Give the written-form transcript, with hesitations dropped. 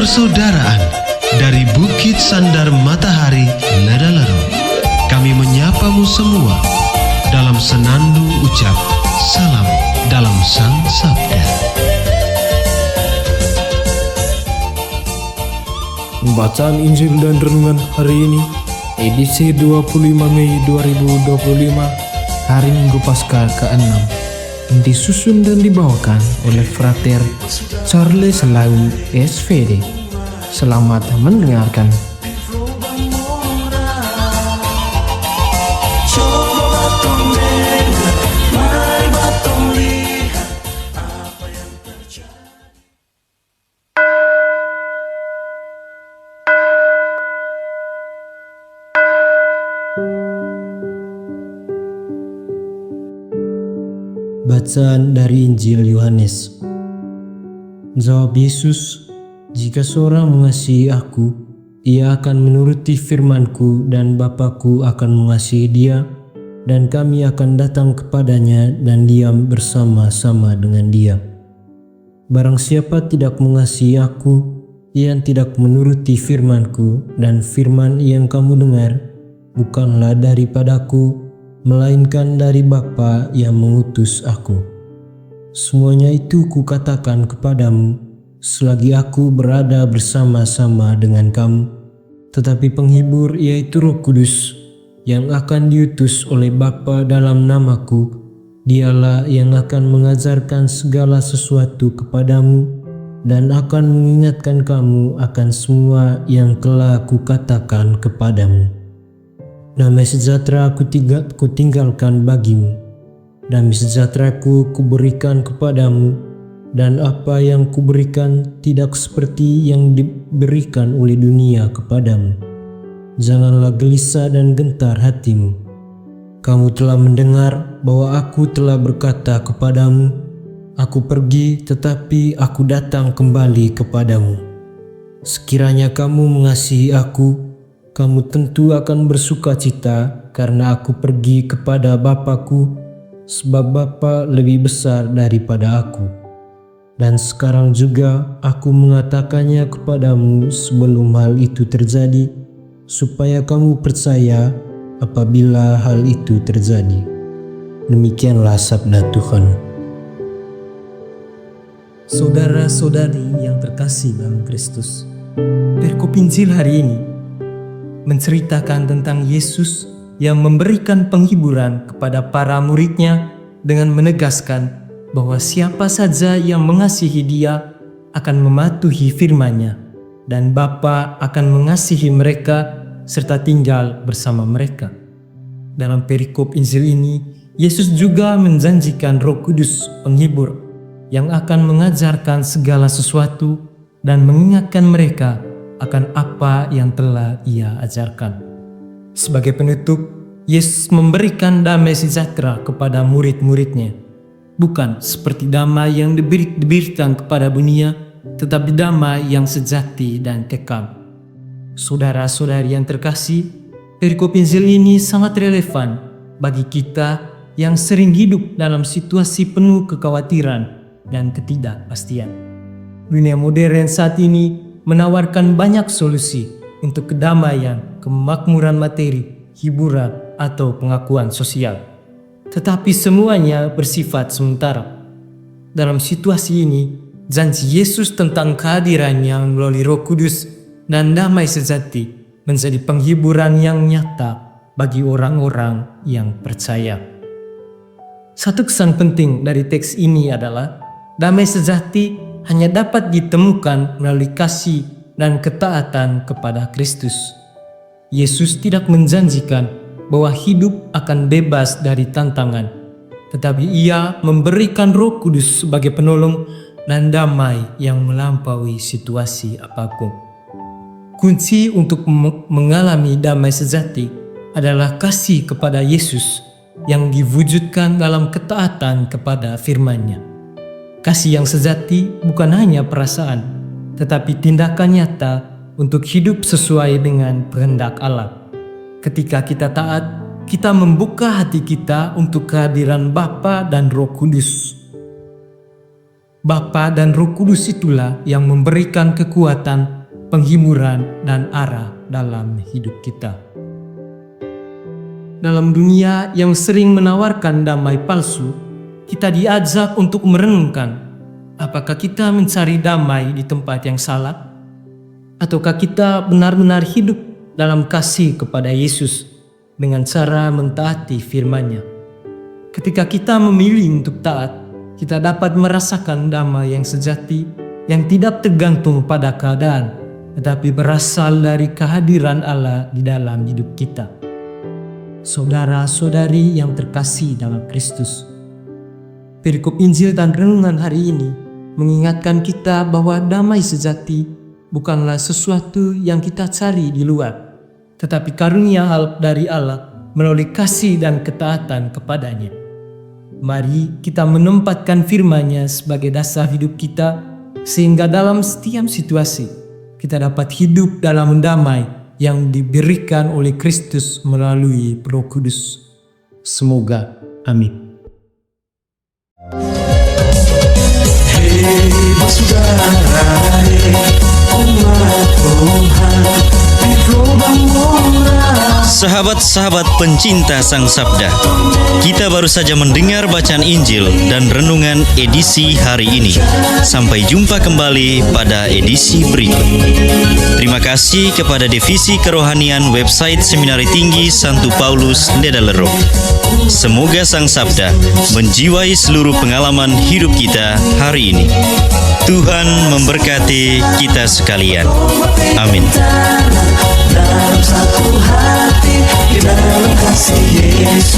persaudaraan dari Bukit Sandar Matahari Ladalaro. Kami menyapamu semua dalam senandung ucap salam dalam Sang Sabda. Bacaan Injil dan Renungan hari ini, edisi 25 Mei 2025, hari Minggu Paskah ke-6, disusun dan dibawakan oleh Frater Charles Lau SVD. Selamat mendengarkan. Bacaan dari Injil Yohanes. Jawab Yesus, "Jika seorang mengasihi aku, ia akan menuruti firman-Ku, dan Bapa-Ku akan mengasihi dia, dan kami akan datang kepadanya dan diam bersama-sama dengan dia. Barang siapa tidak mengasihi aku, ia tidak menuruti firman-Ku, dan firman yang kamu dengar bukanlah daripadaku, melainkan dari Bapa yang mengutus aku. Semuanya itu kukatakan kepadamu selagi aku berada bersama-sama dengan kamu. Tetapi penghibur, yaitu Roh Kudus, yang akan diutus oleh Bapa dalam namaku, dialah yang akan mengajarkan segala sesuatu kepadamu dan akan mengingatkan kamu akan semua yang telah kukatakan kepadamu. Damai sejahtera ku tinggalkan bagimu, damai sejahtera-Ku kuberikan kepadamu, dan apa yang kuberikan tidak seperti yang diberikan oleh dunia kepadamu. Janganlah gelisah dan gentar hatimu. Kamu telah mendengar bahwa aku telah berkata kepadamu, aku pergi tetapi aku datang kembali kepadamu. Sekiranya kamu mengasihi aku, kamu tentu akan bersuka cita karena aku pergi kepada Bapa-Ku, sebab Bapa lebih besar daripada aku. Dan sekarang juga aku mengatakannya kepadamu sebelum hal itu terjadi, supaya kamu percaya apabila hal itu terjadi." Demikianlah sabda Tuhan. Saudara-saudari yang terkasih dalam Kristus, perikop Injil hari ini menceritakan tentang Yesus yang memberikan penghiburan kepada para muridnya dengan menegaskan bahwa siapa saja yang mengasihi Dia akan mematuhi firman-Nya, dan Bapa akan mengasihi mereka serta tinggal bersama mereka. Dalam perikop Injil ini, Yesus juga menjanjikan Roh Kudus penghibur yang akan mengajarkan segala sesuatu dan mengingatkan mereka akan apa yang telah Ia ajarkan. Sebagai penutup, Yesus memberikan damai sejahtera kepada murid-muridnya, bukan seperti damai yang diberikan kepada dunia, tetapi damai yang sejati dan kekal. Saudara-saudari yang terkasih, perikop Injil ini sangat relevan bagi kita yang sering hidup dalam situasi penuh kekhawatiran dan ketidakpastian. Dunia modern saat ini menawarkan banyak solusi untuk kedamaian, kemakmuran materi, hiburan, atau pengakuan sosial. Tetapi semuanya bersifat sementara. Dalam situasi ini, janji Yesus tentang kehadirannya melalui Roh Kudus dan damai sejati menjadi penghiburan yang nyata bagi orang-orang yang percaya. Satu kesan penting dari teks ini adalah damai sejati hanya dapat ditemukan melalui kasih dan ketaatan kepada Kristus. Yesus tidak menjanjikan bahwa hidup akan bebas dari tantangan, tetapi Ia memberikan Roh Kudus sebagai penolong dan damai yang melampaui situasi apapun. Kunci untuk mengalami damai sejati adalah kasih kepada Yesus yang diwujudkan dalam ketaatan kepada firman-Nya. Kasih yang sejati bukan hanya perasaan, tetapi tindakan nyata untuk hidup sesuai dengan kehendak Allah. Ketika kita taat, kita membuka hati kita untuk kehadiran Bapa dan Roh Kudus. Bapa dan Roh Kudus itulah yang memberikan kekuatan penghiburan, dan arah dalam hidup kita. Dalam dunia yang sering menawarkan damai palsu, kita diajak untuk merenungkan, apakah kita mencari damai di tempat yang salah? Ataukah kita benar-benar hidup dalam kasih kepada Yesus dengan cara mentaati firman-Nya? Ketika kita memilih untuk taat, kita dapat merasakan damai yang sejati yang tidak tergantung pada keadaan, tetapi berasal dari kehadiran Allah di dalam hidup kita. Saudara-saudari yang terkasih dalam Kristus, perikop Injil dan renungan hari ini mengingatkan kita bahwa damai sejati bukanlah sesuatu yang kita cari di luar, tetapi karunia dari Allah melalui kasih dan ketaatan kepadanya. Mari kita menempatkan firman-Nya sebagai dasar hidup kita, sehingga dalam setiap situasi kita dapat hidup dalam damai yang diberikan oleh Kristus melalui Roh Kudus. Semoga. Amin. Sahabat-sahabat pencinta Sang Sabda, kita baru saja mendengar bacaan Injil dan renungan edisi hari ini. Sampai jumpa kembali pada edisi berikut. Terima kasih kepada Divisi Kerohanian website Seminari Tinggi Santo Paulus Nedalero. Semoga Sang Sabda menjiwai seluruh pengalaman hidup kita hari ini. Tuhan memberkati kita sekalian. Amin. Dalam satu hati, di dalam kasih Yesus.